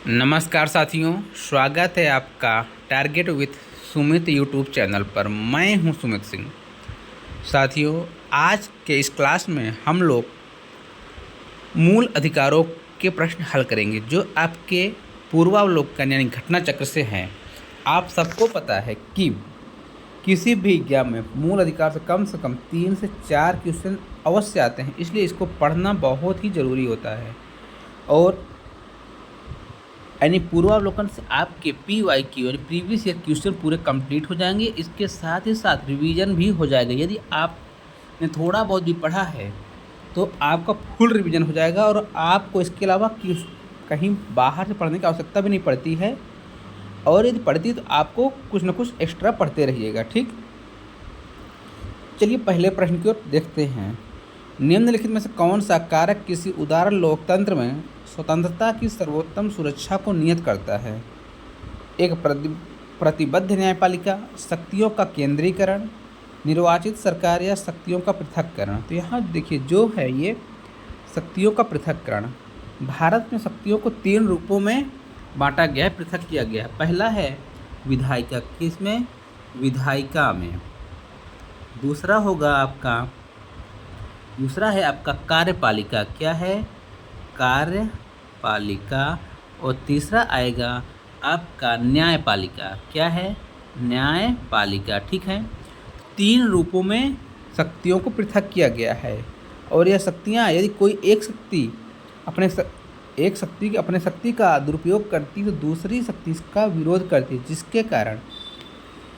नमस्कार साथियों, स्वागत है आपका target with Sumit YouTube channel पर। मैं हूं सुमित सिंह। साथियों, आज के इस क्लास में हम लोग मूल अधिकारों के प्रश्न हल करेंगे जो आपके पूर्वावलोकन यानी घटना चक्र से हैं। आप सबको पता है कि किसी भी एग्जाम में मूल अधिकार से कम 3 से 4 क्वेश्चन अवश्य आते हैं, इसलिए इसको पढ़ना बहुत ही ज़रूरी होता है। और यानी पूर्वावलोकन से आपके PYQ यानी प्रीवियस ईयर क्वेश्चन पूरे कंप्लीट हो जाएंगे। इसके साथ ही साथ रिवीजन भी हो जाएगा। यदि आपने थोड़ा बहुत भी पढ़ा है तो आपका फुल रिवीजन हो जाएगा और आपको इसके अलावा कहीं बाहर से पढ़ने की आवश्यकता भी नहीं पड़ती है। और यदि पढ़ती है तो आपको कुछ ना कुछ एक्स्ट्रा पढ़ते रहिएगा। ठीक, चलिए पहले प्रश्न की ओर देखते हैं। निम्नलिखित में से कौन सा कारक किसी उदार लोकतंत्र में स्वतंत्रता की सर्वोत्तम सुरक्षा को नियत करता है? एक प्रतिबद्ध न्यायपालिका, शक्तियों का केंद्रीकरण, निर्वाचित सरकार या शक्तियों का पृथक्करण। तो यहाँ देखिए जो है ये शक्तियों का पृथक्करण। भारत में शक्तियों को 3 रूपों में बांटा गया है, पृथक किया गया है। पहला है विधायिका, किसमें? विधायिका में। दूसरा है आपका कार्यपालिका, क्या है? कार्यपालिका। और तीसरा आएगा आपका न्यायपालिका, क्या है? न्यायपालिका। ठीक है, 3 रूपों में शक्तियों को पृथक किया गया है। और यह शक्तियाँ यदि कोई एक शक्ति अपने शक्ति का दुरुपयोग करती तो दूसरी शक्ति का विरोध करती, जिसके कारण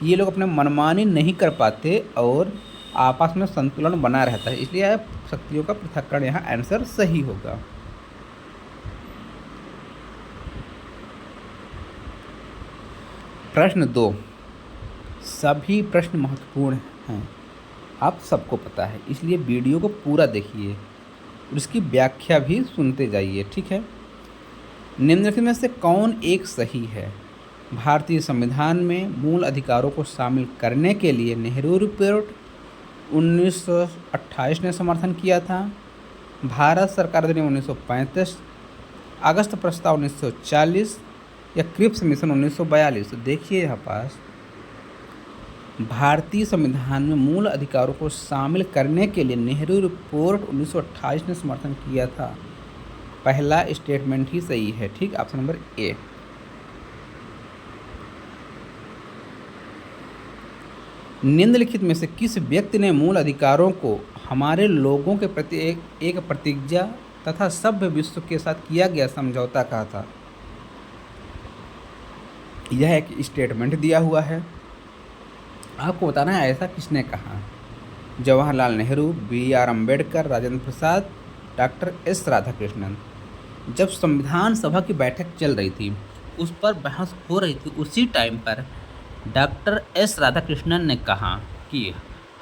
ये लोग अपने मनमानी नहीं कर पाते और आपस में संतुलन बना रहता है। इसलिए शक्तियों का पृथक्करण यहाँ आंसर सही होगा। प्रश्न 2। सभी प्रश्न महत्वपूर्ण हैं, आप सबको पता है, इसलिए वीडियो को पूरा देखिए और इसकी व्याख्या भी सुनते जाइए। ठीक है, निम्नलिखित में से कौन एक सही है? भारतीय संविधान में मूल अधिकारों को शामिल करने के लिए नेहरू रिपोर्ट 1928 ने समर्थन किया था। भारत सरकार अधिनियम 1935, अगस्त प्रस्ताव 1940 या क्रिप्स मिशन 1942। तो देखिए यहाँ पास भारतीय संविधान में मूल अधिकारों को शामिल करने के लिए नेहरू रिपोर्ट 1928 ने समर्थन किया था। पहला स्टेटमेंट ही सही है। ठीक, ऑप्शन नंबर ए। निम्नलिखित में से किस व्यक्ति ने मूल अधिकारों को हमारे लोगों के प्रति एक प्रतिज्ञा तथा सभ्य विश्व के साथ किया गया समझौता कहा था? यह एक स्टेटमेंट दिया हुआ है, आपको बताना है ऐसा किसने कहा। Jawaharlal Nehru, BR Ambedkar, Rajendra Prasad, doctor S Radhakrishnan. जब संविधान सभा की बैठक चल रही थी, उस पर बहस हो रही थी, उसी टाइम पर डॉक्टर S राधाकृष्णन ने कहा कि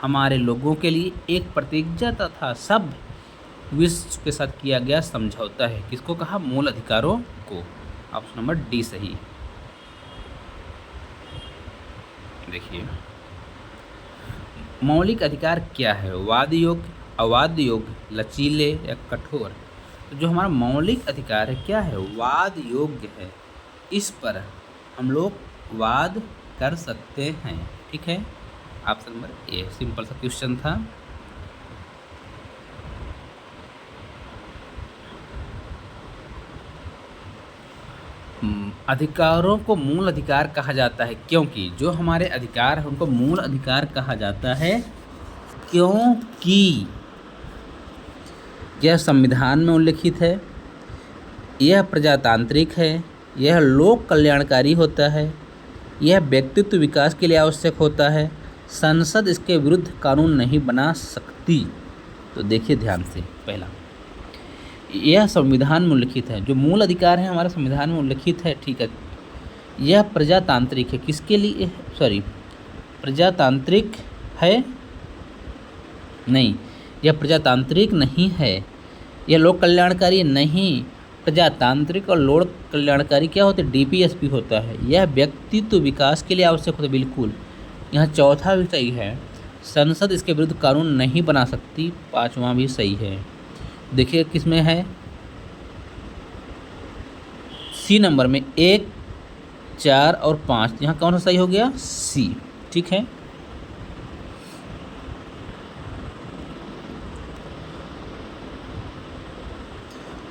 हमारे लोगों के लिए एक प्रतिज्ञा तथा सभ्य विश्व के साथ किया गया समझौता है। किसको कहा? मूल अधिकारों को। ऑप्शन नंबर डी सही। देखिए, मौलिक अधिकार क्या है? वाद्य योग्य, अवाद्य योग्य, लचीले या कठोर? तो जो हमारा मौलिक अधिकार है क्या है? वाद योग्य है। इस पर हम लोग वाद कर सकते हैं। ठीक है, ऑप्शन नंबर ए। सिंपल सा क्वेश्चन था। अधिकारों को मूल अधिकार कहा जाता है क्योंकि जो हमारे अधिकार हैं उनको मूल अधिकार कहा जाता है क्योंकि यह संविधान में उल्लिखित है, यह प्रजातांत्रिक है, यह लोक कल्याणकारी होता है, यह व्यक्तित्व विकास के लिए आवश्यक होता है, संसद इसके विरुद्ध कानून नहीं बना सकती। तो देखिए ध्यान से, पहला यह संविधान में उल्लिखित है, जो मूल अधिकार है हमारे संविधान में उल्लिखित है। ठीक है, यह प्रजातांत्रिक है, किसके लिए? प्रजातांत्रिक है नहीं, यह प्रजातांत्रिक नहीं है। यह लोक कल्याणकारी नहीं। प्रजातांत्रिक और लोक कल्याणकारी क्या होते हैं? DPSP होता है। यह व्यक्तित्व विकास के लिए आवश्यक होता है, बिल्कुल। यहाँ चौथा भी सही है, संसद इसके विरुद्ध कानून नहीं बना सकती। 5वां भी सही है। देखिए किस में है? सी नंबर में 1, 4 और 5, यहाँ कौन सा सही हो गया? सी। ठीक है।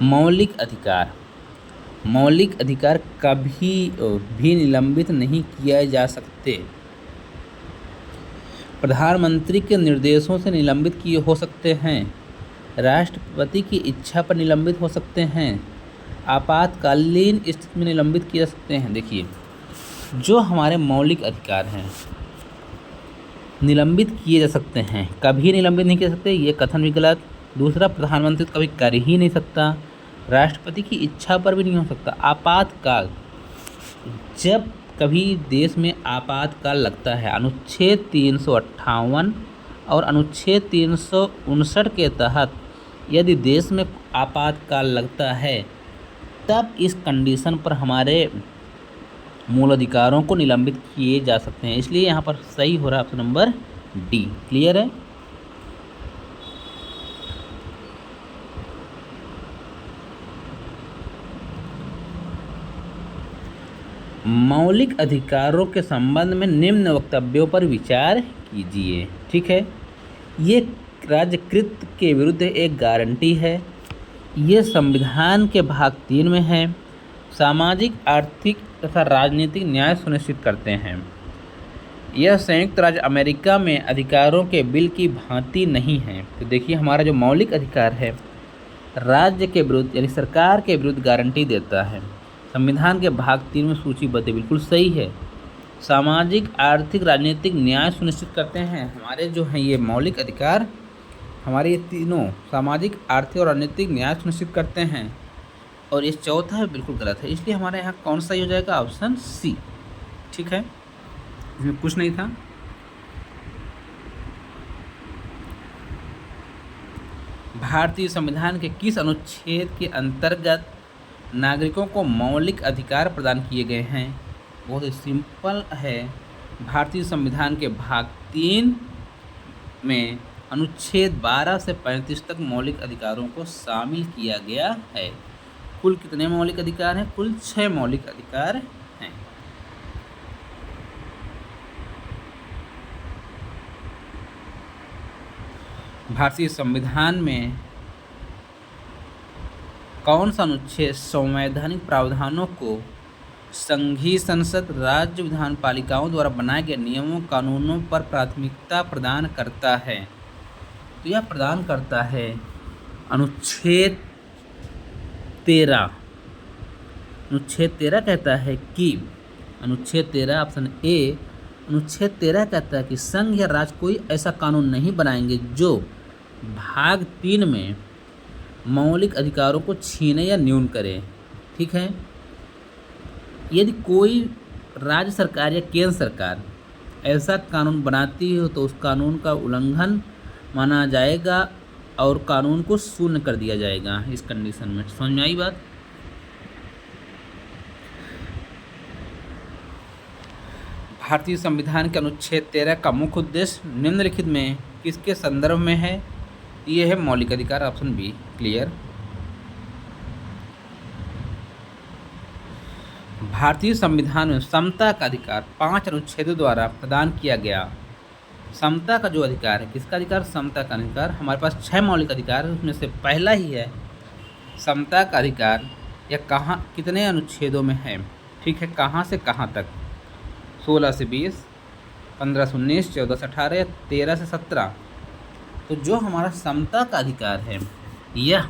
मौलिक अधिकार। मौलिक अधिकार कभी भी निलंबित नहीं किए जा सकते। प्रधानमंत्री के निर्देशों से निलंबित किए हो सकते हैं, राष्ट्रपति की इच्छा पर निलंबित हो सकते हैं, आपातकालीन स्थिति में निलंबित किए जा सकते हैं। देखिए, जो हमारे मौलिक अधिकार हैं निलंबित किए जा सकते हैं, कभी निलंबित नहीं किए सकते, ये कथन भी गलत। दूसरा, प्रधानमंत्री तो कभी कर ही नहीं सकता, राष्ट्रपति की इच्छा पर भी नहीं हो सकता। आपातकाल, जब कभी देश में आपातकाल लगता है, अनुच्छेद 358 और अनुच्छेद 359 के तहत यदि देश में आपातकाल लगता है, तब इस कंडीशन पर हमारे मूल अधिकारों को निलंबित किए जा सकते हैं। इसलिए यहाँ पर सही हो रहा है ऑप्शन नंबर डी। क्लियर है? मौलिक अधिकारों के संबंध में निम्न वक्तव्यों पर विचार कीजिए। ठीक है। ये राज्यकृत के विरुद्ध एक गारंटी है। ये संविधान के भाग 3 में है। सामाजिक, आर्थिक तथा राजनीतिक न्याय सुनिश्चित करते हैं। यह संयुक्त राज्य अमेरिका में अधिकारों के बिल की भांति नहीं है। तो देखिए, हमारा जो मौलिक अधिकार है राज्य के विरुद्ध यानी सरकार के विरुद्ध गारंटी देता है। संविधान के भाग 3 में सूचीबद्ध, बिल्कुल सही है। सामाजिक, आर्थिक, राजनीतिक न्याय सुनिश्चित करते हैं। हमारे जो हैं ये मौलिक अधिकार, हमारे ये तीनों सामाजिक, आर्थिक और राजनीतिक न्याय सुनिश्चित करते हैं। और ये चौथा है बिल्कुल गलत है, इसलिए हमारे यहाँ कौन सा ही हो जाएगा? Option C. ठीक है, इसमें कुछ नहीं था। भारतीय संविधान के किस अनुच्छेद के अंतर्गत नागरिकों को मौलिक अधिकार प्रदान किए गए हैं? बहुत ही सिंपल है। भारतीय संविधान के भाग 3 में अनुच्छेद 12 से 35 तक मौलिक अधिकारों को शामिल किया गया है। कुल कितने मौलिक अधिकार हैं? कुल 6 मौलिक अधिकार हैं। भारतीय संविधान में कौन सा अनुच्छेद संवैधानिक प्रावधानों को संघीय संसद, राज्य विधानपालिकाओं द्वारा बनाए गए नियमों, कानूनों पर प्राथमिकता प्रदान करता है? तो यह प्रदान करता है अनुच्छेद 13। अनुच्छेद 13 कहता है कि अनुच्छेद 13 ऑप्शन ए, अनुच्छेद 13 कहता है कि संघ या राज्य कोई ऐसा कानून नहीं बनाएंगे जो भाग 3 में मौलिक अधिकारों को छीने या न्यून करे। ठीक है। यदि कोई राज्य सरकार या केंद्र सरकार ऐसा कानून बनाती हो तो उस कानून का उल्लंघन माना जाएगा और कानून को शून्य कर दिया जाएगा। इस कंडीशन में समझ में आई बात? भारतीय संविधान के अनुच्छेद 13 का मुख्य उद्देश्य निम्नलिखित में किसके संदर्भ में है? ये है मौलिक अधिकार, ऑप्शन बी। क्लियर। भारतीय संविधान में समता का अधिकार 5 अनुच्छेदों द्वारा प्रदान किया गया। समता का जो अधिकार है, किसका अधिकार? समता का अधिकार। हमारे पास 6 मौलिक अधिकार है, उसमें से पहला ही है समता का अधिकार। यह कहाँ, कितने अनुच्छेदों में है? ठीक है, कहाँ से कहाँ तक? 16 से 20, 15 से 19, 14 से 18, 13 से 17। तो जो हमारा समता का अधिकार है यह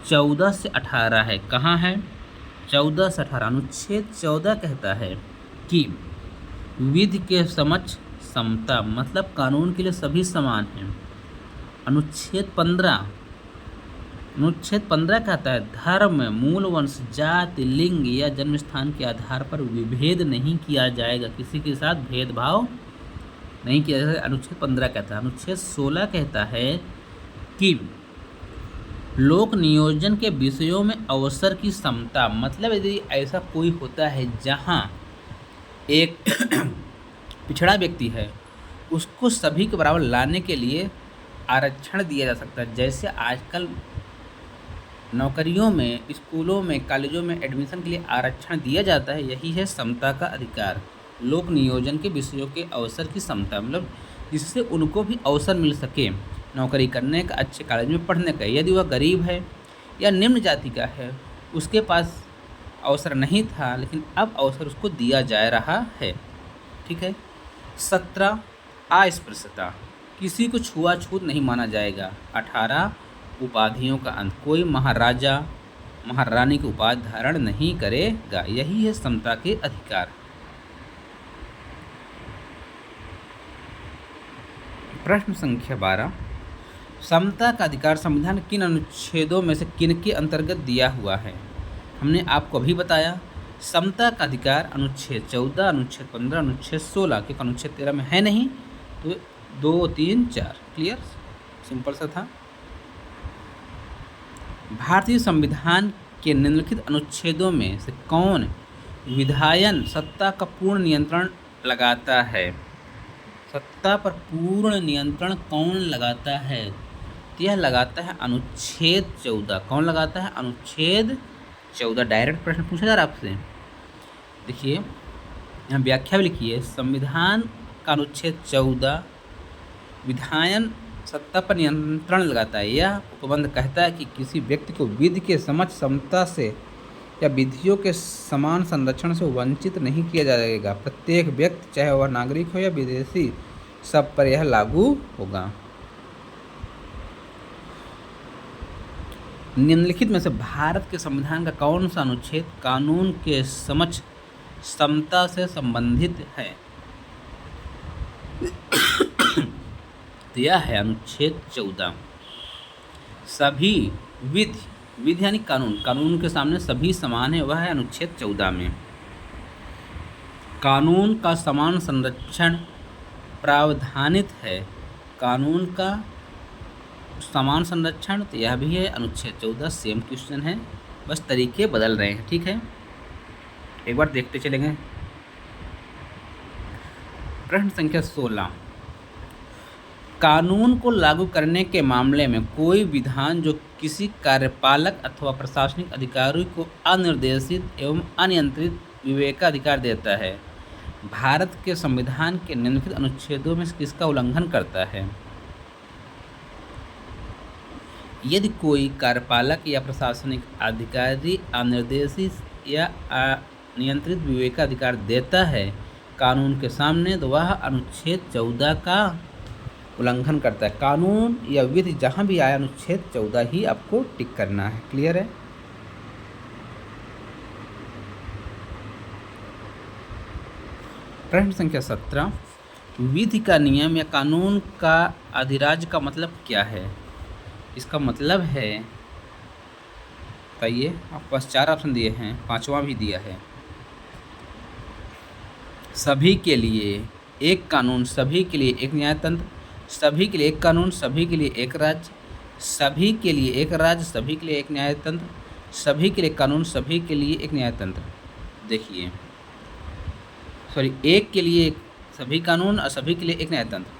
14 से 18 है। कहाँ है? 14 से 18। अनुच्छेद 14 कहता है कि विधि के समक्ष समता, मतलब कानून के लिए सभी समान हैं। अनुच्छेद 15 कहता है धर्म, मूल वंश, जाति, लिंग या जन्म स्थान के आधार पर विभेद नहीं किया जाएगा, किसी के साथ भेदभाव नहीं किया जाएगा। अनुच्छेद 15 कहता है। अनुच्छेद 16 कहता है कि लोक नियोजन के विषयों में अवसर की समता, मतलब यदि ऐसा कोई होता है जहां एक पिछड़ा व्यक्ति है उसको सभी के बराबर लाने के लिए आरक्षण दिया जा सकता है। जैसे आजकल नौकरियों में, स्कूलों में, कॉलेजों में एडमिशन के लिए आरक्षण दिया जाता है, यही है समता का अधिकार। लोक नियोजन के विषयों के अवसर की समता, मतलब जिससे उनको भी अवसर मिल सके नौकरी करने का, अच्छे कॉलेज में पढ़ने का। यदि वह गरीब है या निम्न जाति का है, उसके पास अवसर नहीं था, लेकिन अब अवसर उसको दिया जा रहा है। ठीक है। 17 अस्पृश्यता, किसी को छुआछूत नहीं माना जाएगा। 18 उपाधियों का अंत, कोई महाराजा महारानी की उपाधि धारण नहीं करेगा, यही है समता के अधिकार। प्रश्न संख्या 12, समता का अधिकार संविधान किन अनुच्छेदों में से किन के अंतर्गत दिया हुआ है? हमने आपको अभी बताया, समता का अधिकार अनुच्छेद 14, अनुच्छेद 15, अनुच्छेद 16 के, अनुच्छेद 13 में है नहीं, तो 2, 3, 4। क्लियर, सिंपल सा था। भारतीय संविधान के निम्नलिखित अनुच्छेदों में से कौन विधायन सत्ता का पूर्ण नियंत्रण लगाता है? सत्ता पर पूर्ण नियंत्रण कौन लगाता है? यह लगाता है अनुच्छेद 14। कौन लगाता है? अनुच्छेद 14। डायरेक्ट प्रश्न पूछा जा रहा है आपसे। देखिए यहाँ व्याख्या भी लिखी है, संविधान का अनुच्छेद 14 विधायन सत्ता पर नियंत्रण लगाता है। यह उपबंध कहता है कि किसी व्यक्ति को विधि के समक्ष समता से या विधियों के समान संरक्षण से वंचित नहीं किया जाएगा। प्रत्येक व्यक्ति, चाहे वह नागरिक हो या विदेशी, सब पर यह लागू होगा। निम्नलिखित में से भारत के संविधान का कौन सा अनुच्छेद कानून के समक्ष समता से संबंधित है? तो यह है अनुच्छेद 14। सभी विधि यानी कानून के सामने सभी समान है, वह है अनुच्छेद 14 में। कानून का समान संरक्षण प्रावधानित है। कानून का समान संरक्षण, तो यह भी है अनुच्छेद 14। सेम क्वेश्चन है, बस तरीके बदल रहे हैं। ठीक है, एक बार देखते चलेंगे। प्रश्न संख्या 16, कानून को लागू करने के मामले में कोई विधान जो किसी कार्यपालक अथवा प्रशासनिक अधिकारी को अनिर्देशित एवं अनियंत्रित विवेकाधिकार देता है, भारत के संविधान के निम्नलिखित अनुच्छेदों में किसका उल्लंघन करता है? यदि कोई कार्यपालक या प्रशासनिक अधिकारी अनिर्देशित या अनियंत्रित विवेकाधिकार देता है कानून के सामने, तो वह अनुच्छेद 14 का उल्लंघन करता है। कानून या विधि जहाँ भी आया, अनुच्छेद 14 ही आपको टिक करना है। क्लियर है? प्रश्न संख्या 17, विधि का नियम या कानून का अधिराज्य का मतलब क्या है? इसका मतलब है, बताइए। आपके पास 4 ऑप्शन दिए हैं, 5वां भी दिया है। सभी के लिए एक कानून, सभी के लिए एक न्यायतंत्र, सभी के लिए एक कानून, सभी के लिए एक राज्य, सभी के लिए एक राज्य, सभी के लिए एक न्यायतंत्र, सभी के लिए कानून, सभी के लिए एक न्यायतंत्र। देखिए, सॉरी, एक के लिए सभी कानून और सभी के लिए एक न्यायतंत्र।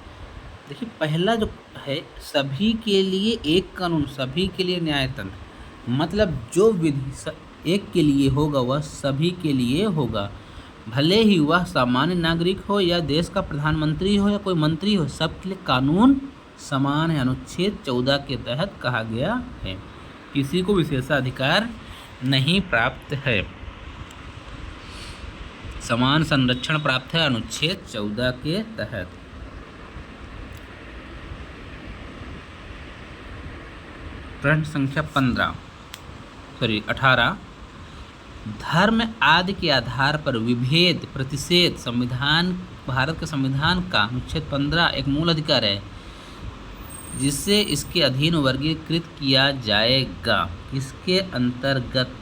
देखिए, पहला जो है, सभी के लिए एक कानून, सभी के लिए न्यायतंत्र, मतलब जो विधि एक के लिए होगा वह सभी के लिए होगा, भले ही वह सामान्य नागरिक हो या देश का प्रधानमंत्री हो या कोई मंत्री हो, सबके लिए कानून समान है। अनुच्छेद 14 के तहत कहा गया है, किसी को विशेषाधिकार नहीं प्राप्त है, समान संरक्षण प्राप्त है अनुच्छेद 14 के तहत। प्रश्न संख्या 18, धर्म आदि के आधार पर विभेद प्रतिषेध संविधान, भारत के संविधान का अनुच्छेद 15 एक मूल अधिकार है जिससे इसके अधीन वर्गीकृत किया जाएगा। इसके अंतर्गत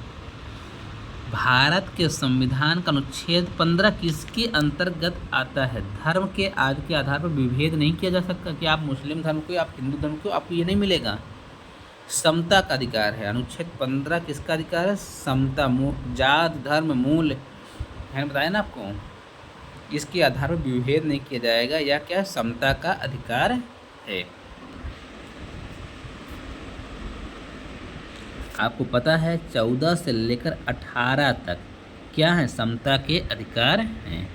भारत के संविधान का अनुच्छेद 15 किसके अंतर्गत आता है? धर्म के आदि के आधार पर विभेद नहीं किया जा सकता कि आप मुस्लिम धर्म को, आप हिंदू धर्म को, आपको ये नहीं मिलेगा। समता का अधिकार है। अनुच्छेद 15 किसका अधिकार है? समता, जात धर्म मूल है, बताया ना आपको, इसके आधार पर विभेद नहीं किया जाएगा, या क्या समता का अधिकार है। आपको पता है 14 से लेकर 18 तक क्या है, समता के अधिकार हैं।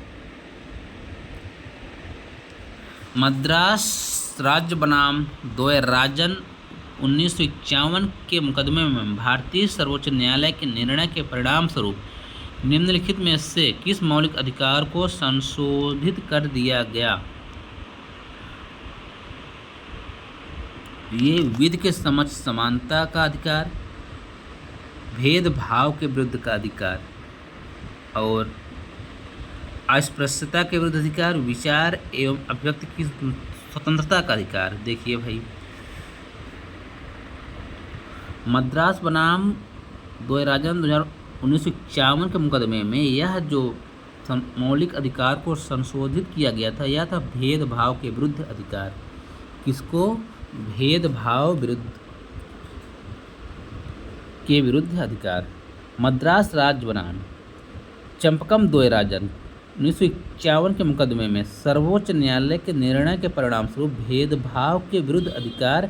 मद्रास राज्य बनाम द्वैराजन 1951 के मुकदमे में भारतीय सर्वोच्च न्यायालय के निर्णय के परिणाम स्वरूप निम्नलिखित में से किस मौलिक अधिकार को संशोधित कर दिया गया? ये विधि के समक्ष समानता का अधिकार, भेदभाव के विरुद्ध का अधिकार और अस्पृश्यता के विरुद्ध अधिकार, विचार एवं अभिव्यक्ति की स्वतंत्रता का अधिकार। देखिए भाई, मद्रास बनाम द्वैराजन 1951 के मुकदमे में यह जो मौलिक अधिकार को संशोधित किया गया था, यह था भेदभाव के विरुद्ध अधिकार। किसको? भेदभाव के विरुद्ध अधिकार। मद्रास राज्य बनाम चंपकम द्वैराजन 1951 के मुकदमे में सर्वोच्च न्यायालय के निर्णय के परिणाम स्वरूप भेदभाव के विरुद्ध अधिकार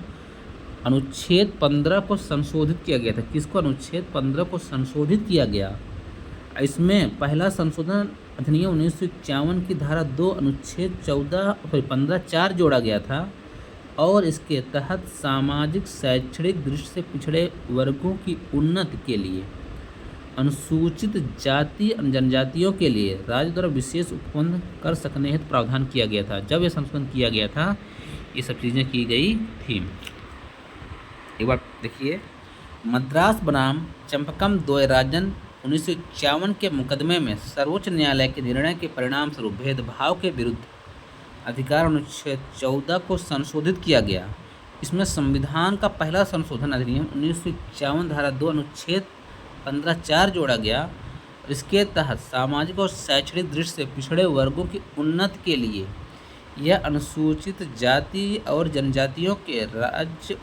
अनुच्छेद 15 को संशोधित किया गया था। किसको? अनुच्छेद 15 को संशोधित किया गया। इसमें पहला संशोधन अधिनियम 1951 की धारा 2 अनुच्छेद 15(4) जोड़ा गया था और इसके तहत सामाजिक शैक्षणिक दृष्टि से पिछड़े वर्गों की उन्नति के लिए अनुसूचित जाति जनजातियों के लिए राज्य द्वारा विशेष उपबंध कर सकने हेतु प्रावधान किया गया था। जब यह संशोधन किया गया था, ये सब चीज़ें की गई थी। एक बार देखिए, मद्रास बनाम चंपकम द्वैराजन 1951 के मुकदमे में सर्वोच्च न्यायालय के निर्णय के परिणाम स्वरूप भेदभाव के विरुद्ध अधिकार अनुच्छेद 14 को संशोधित किया गया। इसमें संविधान का पहला संशोधन अधिनियम 1951 धारा 2 अनुच्छेद 15(4) जोड़ा गया। इसके तहत सामाजिक और शैक्षणिक दृष्टि से पिछड़े वर्गों की उन्नति के लिए यह अनुसूचित जाति और जनजातियों के राज्य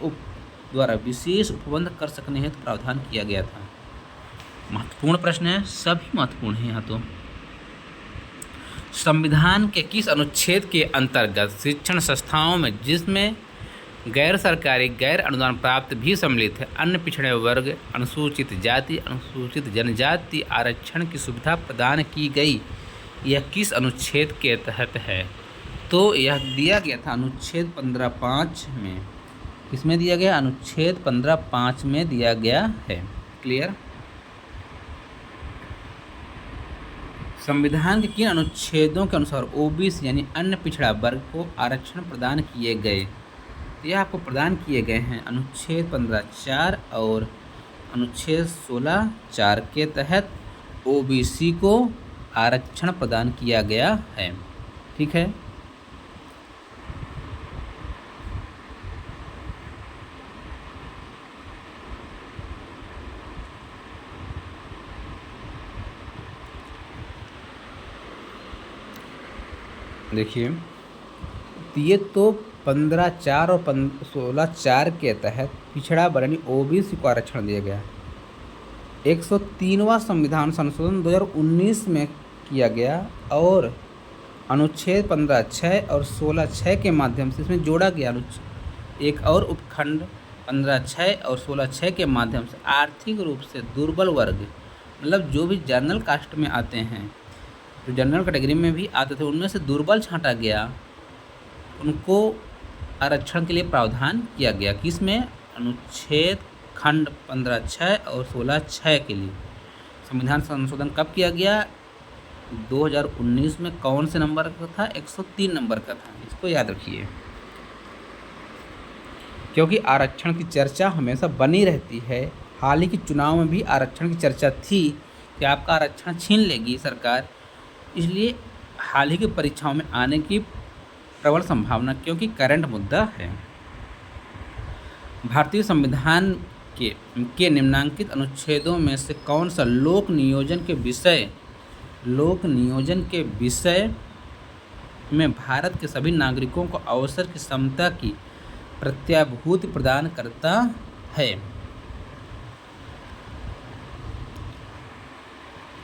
द्वारा विशेष उपबंध कर सकने हेतु प्रावधान किया गया था। महत्वपूर्ण प्रश्न है, सभी महत्वपूर्ण हैं यहाँ तो। संविधान के किस अनुच्छेद के अंतर्गत शिक्षण संस्थाओं में, जिसमें गैर सरकारी गैर अनुदान प्राप्त भी सम्मिलित है, अन्य पिछड़े वर्ग, अनुसूचित जाति, अनुसूचित जनजाति आरक्षण की सुविधा प्रदान की गई? यह किस अनुच्छेद के तहत है? तो यह दिया गया था अनुच्छेद 15(5) में। किसमें दिया गया? अनुच्छेद 15(5) में दिया गया है। क्लियर? संविधान के किन अनुच्छेदों के अनुसार ओबीसी यानी अन्य पिछड़ा वर्ग को आरक्षण प्रदान किए गए? यह आपको प्रदान किए गए हैं अनुच्छेद 15(4) और अनुच्छेद 16(4) के तहत ओबीसी को आरक्षण प्रदान किया गया है। ठीक है। देखिए, ये तो 15(4) और 16(4) के तहत पिछड़ा वर्ग यानी ओबीसी को आरक्षण दिया गया। 103वां संविधान संशोधन 2019 में किया गया और अनुच्छेद 15(6) और 16(6) के माध्यम से इसमें जोड़ा गया एक और उपखंड 15(6) और 16(6) के माध्यम से आर्थिक रूप से दुर्बल वर्ग, मतलब जो भी जनरल कास्ट में आते हैं, जो जनरल कैटेगरी में भी आते थे, उनमें से दुर्बल छांटा गया, उनको आरक्षण के लिए प्रावधान किया गया। किसमें? अनुच्छेद खंड 15(6) और 16(6) के लिए संविधान संशोधन कब किया गया? 2019 में। कौन से नंबर का था? 103 नंबर का था। इसको याद रखिए, क्योंकि आरक्षण की चर्चा हमेशा बनी रहती है। हाल ही के चुनाव में भी आरक्षण की चर्चा थी कि आपका आरक्षण छीन लेगी सरकार, इसलिए हाल ही की परीक्षाओं में आने की प्रबल संभावना, क्योंकि करंट मुद्दा है। भारतीय संविधान के निम्नांकित अनुच्छेदों में से कौन सा लोक नियोजन के विषय में भारत के सभी नागरिकों को अवसर की समता की प्रत्याभूति प्रदान करता है?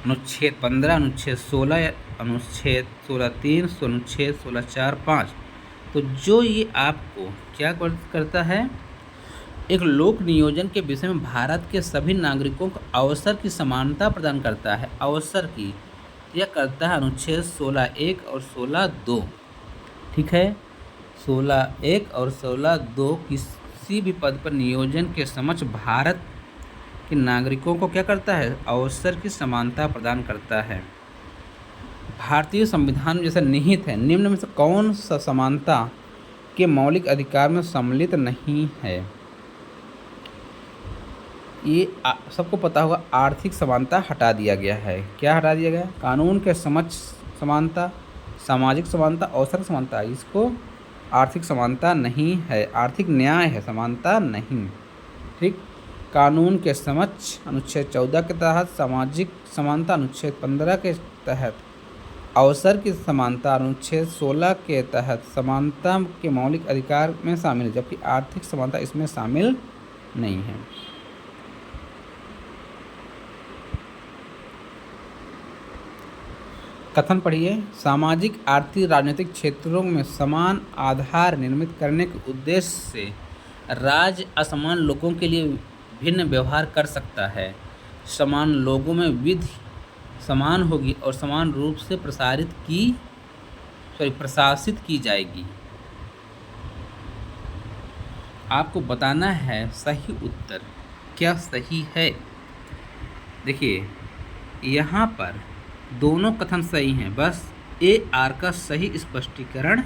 अनुच्छेद 15, अनुच्छेद 16, अनुच्छेद 16(3), अनुच्छेद 16(4)(5। तो जो ये आपको क्या करता है? एक लोक नियोजन के विषय में भारत के सभी नागरिकों को अवसर की समानता प्रदान करता है। अवसर की यह करता है अनुच्छेद 16(1) और 16(2)। ठीक है, 16(1) और 16(2) किसी भी पद पर नियोजन के समक्ष भारत के नागरिकों को क्या करता है? अवसर की समानता प्रदान करता है। भारतीय संविधान में जैसे निहित है, निम्न में से कौन सा समानता के मौलिक अधिकार में सम्मिलित नहीं है? ये सबको पता होगा, आर्थिक समानता हटा दिया गया है। क्या हटा दिया गया? कानून के समक्ष समानता, सामाजिक समानता, अवसर समानता, इसको आर्थिक समानता नहीं है, आर्थिक न्याय है, समानता नहीं। ठीक, कानून के समक्ष अनुच्छेद 14 के तहत, सामाजिक समानता अनुच्छेद 15 के तहत, अवसर की समानता अनुच्छेद 16 के तहत समानता के मौलिक अधिकार में शामिल है, जबकि आर्थिक समानता इसमें शामिल नहीं है। कथन पढ़िए। सामाजिक, आर्थिक, राजनीतिक क्षेत्रों में समान आधार निर्मित करने के उद्देश्य से राज्य असमान लोगों के लिए भिन्न व्यवहार कर सकता है। समान लोगों में विधि समान होगी और समान रूप से प्रशासित की जाएगी। आपको बताना है सही उत्तर क्या सही है। देखिए, यहाँ पर दोनों कथन सही हैं, बस AR का सही स्पष्टीकरण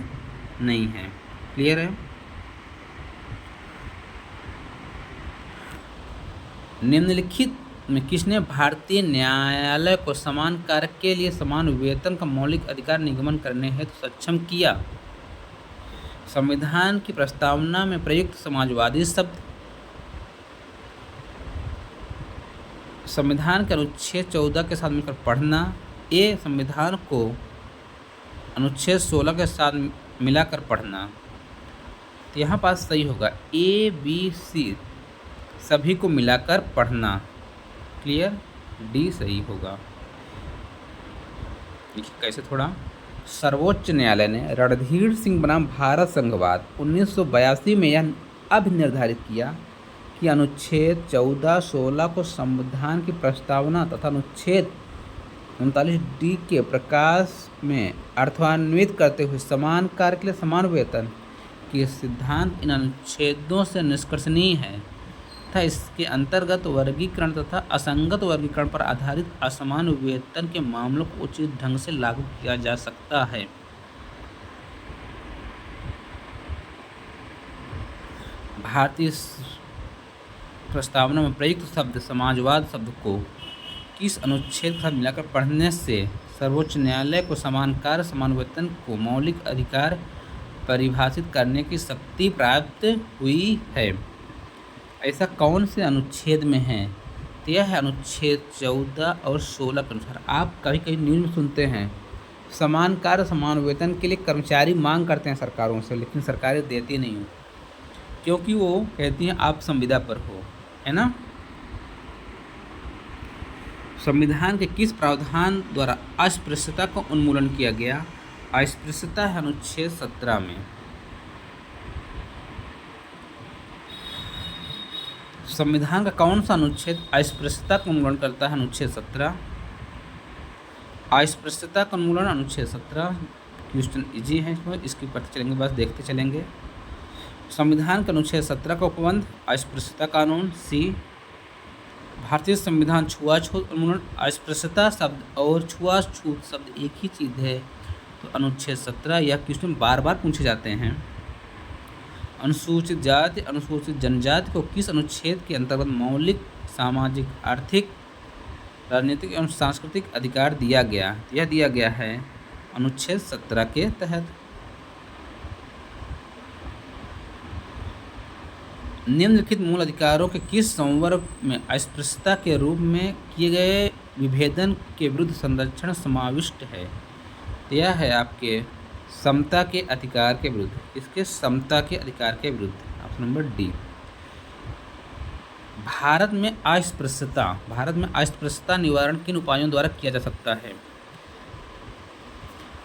नहीं है। क्लियर है? निम्नलिखित में किसने भारतीय न्यायालय को समान कार्य के लिए समान वेतन का मौलिक अधिकार निगमन करने हेतु सक्षम किया? संविधान की प्रस्तावना में प्रयुक्त समाजवादी शब्द संविधान के अनुच्छेद 14 के साथ मिलकर पढ़ना, ए संविधान को अनुच्छेद 16 के साथ मिलाकर पढ़ना। तो यहाँ पास सही होगा ABC सभी को मिलाकर पढ़ना। क्लियर? D सही होगा। देखिए कैसे थोड़ा। सर्वोच्च न्यायालय ने रणधीर सिंह बनाम भारत संघवाद 1982 में यह अभिनिर्धारित किया कि अनुच्छेद 14, 16 को संविधान की प्रस्तावना तथा अनुच्छेद 39D के प्रकाश में अर्थान्वित करते हुए समान कार्य के लिए समान वेतन के सिद्धांत इन अनुच्छेदों से निष्कर्षणीय है तथा इसके अंतर्गत वर्गीकरण तथा असंगत वर्गीकरण पर आधारित असमान वेतन के मामलों को उचित ढंग से लागू किया जा सकता है। भारतीय प्रस्तावना में प्रयुक्त शब्द समाजवाद शब्द को किस अनुच्छेद के साथ मिलाकर पढ़ने से सर्वोच्च न्यायालय को समान कार्य समान वेतन को मौलिक अधिकार परिभाषित करने की शक्ति प्राप्त हुई है? ऐसा कौन से अनुच्छेद में है? तो यह है अनुच्छेद 14 और 16 के अनुसार। आप कभी कभी न्यूज़ में सुनते हैं समान कार्य समान वेतन के लिए कर्मचारी मांग करते हैं सरकारों से, लेकिन सरकारें देती नहीं हो, क्योंकि वो कहती हैं आप संविदा पर हो, है ना। संविधान के किस प्रावधान द्वारा अस्पृश्यता का उन्मूलन किया गया? अस्पृश्यता है अनुच्छेद 17 में। संविधान का कौन सा अनुच्छेद अस्पृश्यता का उन्मूलन करता है? अनुच्छेद 17। अस्पृश्यता का उन्मूलन अनुच्छेद 17। क्वेश्चन इजी है, इसकी पढ़ते चलेंगे, बस देखते चलेंगे। संविधान के अनुच्छेद 17 का उपबंध अस्पृश्यता कानून। C, भारतीय संविधान छुआछूत उन्मूलन। अस्पृश्यता शब्द और छुआछूत शब्द एक ही चीज़ है, तो अनुच्छेद 17। यह क्वेश्चन बार बार पूछे जाते हैं। अनुसूचित जाति अनुसूचित जनजाति को किस अनुच्छेद के अंतर्गत मौलिक सामाजिक, आर्थिक, राजनीतिक एवं सांस्कृतिक अधिकार दिया गया? यह दिया गया है अनुच्छेद 17 के तहत। निम्नलिखित मूल अधिकारों के किस संवर्ग में अस्पृश्यता के रूप में किए गए विभेदन के विरुद्ध संरक्षण समाविष्ट है? यह है आपके समता के अधिकार के विरुद्ध। इसके समता के अधिकार के विरुद्ध, ऑप्शन नंबर D। भारत में अस्पृश्यता निवारण किन उपायों द्वारा किया जा सकता है?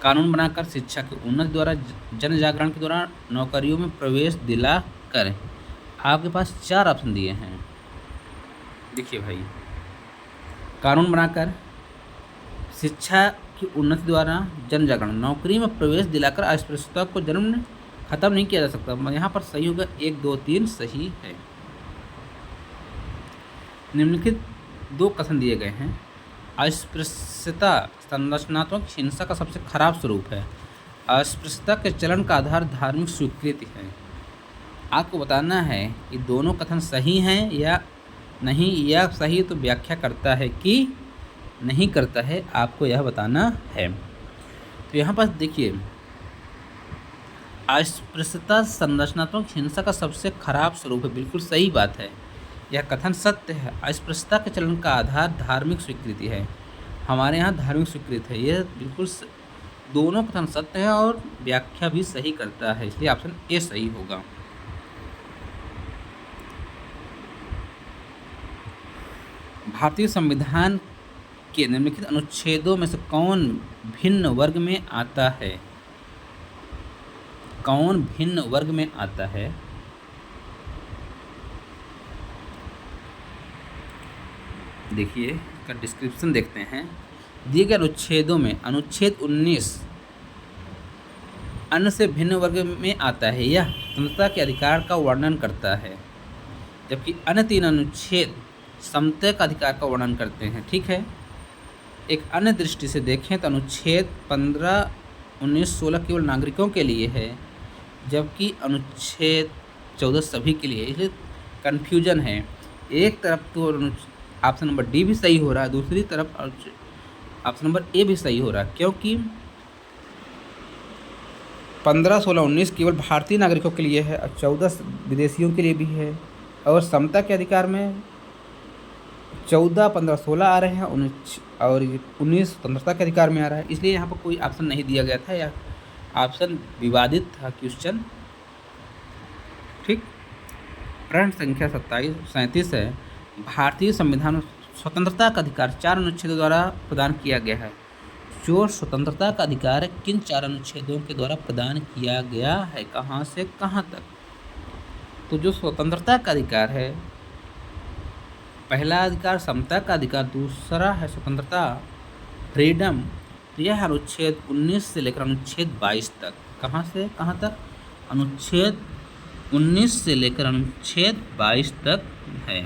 कानून बनाकर, शिक्षा की उन्नति द्वारा, जन जागरण के द्वारा, नौकरियों में प्रवेश दिलाकर, आपके पास 4 ऑप्शन दिए हैं। देखिए भाई, कानून बनाकर, शिक्षा की उन्नति द्वारा, जन जागरण, नौकरी में प्रवेश दिलाकर अस्पृश्यता को जन्म खत्म नहीं किया जा सकता। यहाँ पर सही होगा 1, 2, 3 सही है। निम्नलिखित 2 कथन दिए गए हैं। अस्पृश्यता संरचनात्मक हिंसा का सबसे खराब स्वरूप है। अस्पृश्यता के चलन का आधार धार्मिक स्वीकृति है। आपको बताना है कि दोनों कथन सही हैं या नहीं, या सही तो व्याख्या करता है कि नहीं करता है, आपको यह बताना है। तो यहाँ पर देखिए, अस्पृश्यता संरचनात्मक हिंसा का सबसे खराब स्वरूप है, बिल्कुल सही बात है, यह कथन सत्य है। अस्पृश्यता के चलन का आधार धार्मिक स्वीकृति है। हमारे यहाँ धार्मिक स्वीकृति है, यह बिल्कुल दोनों कथन सत्य है और व्याख्या भी सही करता है, इसलिए ऑप्शन ए सही होगा। भारतीय संविधान के निम्नलिखित अनुच्छेदों में से कौन भिन्न वर्ग में आता है? कौन भिन्न वर्ग में आता है? देखिए, इसका डिस्क्रिप्शन देखते हैं। दिए गए अनुच्छेदों में अनुच्छेद 19 अन्य से भिन्न वर्ग में आता है। यह समता के अधिकार का वर्णन करता है, जबकि अन्य 3 अनुच्छेद समता का अधिकार का वर्णन करते हैं। ठीक है, एक अन्य दृष्टि से देखें तो अनुच्छेद 15, 19, 16 केवल नागरिकों के लिए है, जबकि अनुच्छेद 14 सभी के लिए, इसलिए कन्फ्यूजन है। एक तरफ तो ऑप्शन नंबर डी भी सही हो रहा है, दूसरी तरफ ऑप्शन नंबर ए भी सही हो रहा है, क्योंकि 15, 16, 19 केवल भारतीय नागरिकों के लिए है और 14 विदेशियों के लिए भी है। और समता के अधिकार में 14, 15, 16 आ रहे हैं, 19 स्वतंत्रता के अधिकार में आ रहा है, इसलिए यहाँ पर कोई ऑप्शन नहीं दिया गया था, या ऑप्शन विवादित था क्वेश्चन। ठीक, प्रश्न संख्या 37 है। भारतीय संविधान में स्वतंत्रता का अधिकार 4 अनुच्छेदों द्वारा प्रदान किया गया है। जो स्वतंत्रता का अधिकार किन 4 अनुच्छेदों के द्वारा प्रदान किया गया है, कहाँ से कहाँ तक? तो जो स्वतंत्रता का अधिकार है, पहला अधिकार समता का अधिकार, दूसरा है स्वतंत्रता, फ्रीडम, तो यह अनुच्छेद 19 से लेकर अनुच्छेद 22 तक। कहाँ से कहाँ तक? अनुच्छेद 19 से लेकर अनुच्छेद 22 तक है।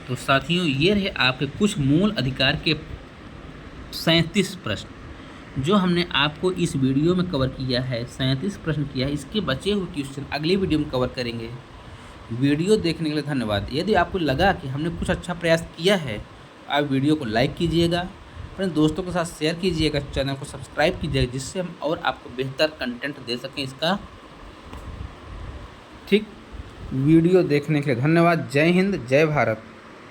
तो साथियों, ये रहे आपके कुछ मूल अधिकार के 37 प्रश्न जो हमने आपको इस वीडियो में कवर किया है। 37 प्रश्न किया है, इसके बचे हुए क्वेश्चन अगली वीडियो में कवर करेंगे। वीडियो देखने के लिए धन्यवाद। यदि आपको लगा कि हमने कुछ अच्छा प्रयास किया है, आप वीडियो को लाइक कीजिएगा, अपने दोस्तों के साथ शेयर कीजिएगा, चैनल को सब्सक्राइब कीजिएगा, जिससे हम और आपको बेहतर कंटेंट दे सकें इसका। ठीक, वीडियो देखने के लिए धन्यवाद। जय हिंद, जय भारत।